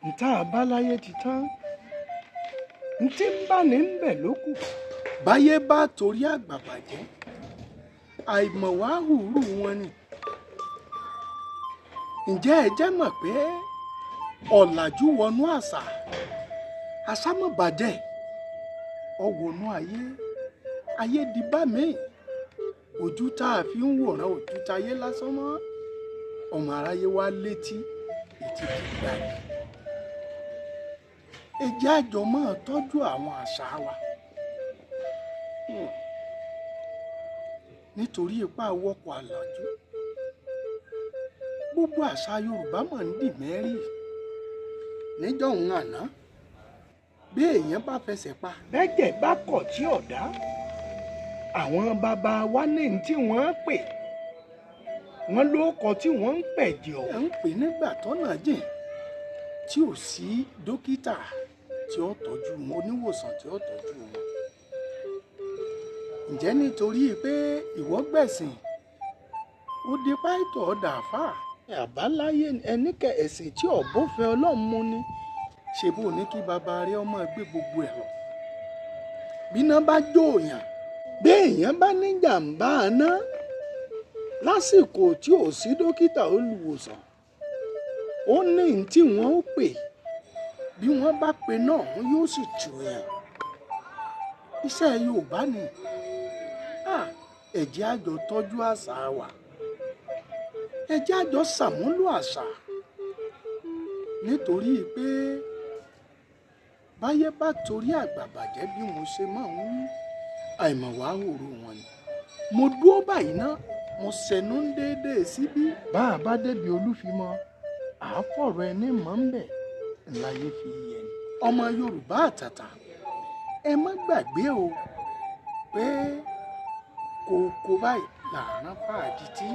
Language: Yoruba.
ntá àbáláyé ti tán ntí ń bá ní ń bẹ̀ ló kù. báyé bá torí àgbà bàjẹ́ àìmọ̀ wá hùrù wọn ni. ǹjẹ́ ẹ jẹ́ mọ̀ pé ọ̀làjú wọnú àṣà mọ̀ bàjẹ́ ọ̀wọ̀nú ayé di bá mi ojú tá a fi ń wòran ojú táyé lásán mọ́ ọmọ aráyé wá létí ètí kìgbà ni. ẹ jẹ́ àjọ máa tọ́jú àwọn àṣà wa nítorí ipá wọ́pọ̀ àlàjú gbogbo àṣà Yorùbá mọ̀ ń dì mẹ́rì níjọ́hun àná bí èèyàn bá fẹsẹ̀ pa. bẹ́jẹ̀ bá kọ̀ tí ọ̀dá àwọn bàbá wa ní tí wọ́n pè wọ́n ló kọ tí wọ́n ń pẹ̀jẹ̀ ọ̀. ẹ̀ ń pè nígbà tọ́nà jìn tí ò sí dókítà tí ó tọ́jú wọn oníwòsàn tí ó tọ́jú wọn. ǹjẹ́ nítorí pé ìwọ gbẹ̀sìn ó di páìtọ̀ ọ̀dà fà àbáláyé ẹnikẹ́ ẹ̀sìn tí ọ̀bọ̀fẹ́ Ọlọ́run mú ni ṣe bó ní kí bàbá rẹ ọmọ gbé gbogbo ẹ̀ lọ. bíná bá jó òyàn bí èèyàn bá ní jàǹbá ná lásìkò tí ò sí dókítà olùwòsàn ó ní tí wọ́n ó pè bí wọ́n bá pe náà wọn yóò sì tù yàn. iṣẹ́ Yorùbá ni ẹ jẹ́ a jọ tọ́jú àṣà wa ẹ jẹ́ a jọ ṣàmúlò àṣà nítorí pé báyé bá torí àgbà bàjẹ́ bí mo ṣe máa ń wí àìmọ̀ wá hòrò wọn ni. mo dúró báyìí ná mo ṣẹ̀nú ń déédéé síbí. bá a bá débi Olúfimọ àáfọ̀rọ̀ ẹni mọ̀ ń bẹ̀ láyé fi yẹ ni. ọmọ Yorùbá àtàtà ẹ má gbàgbé o pé kòkó báyìí làárọ̀ fàájì tí.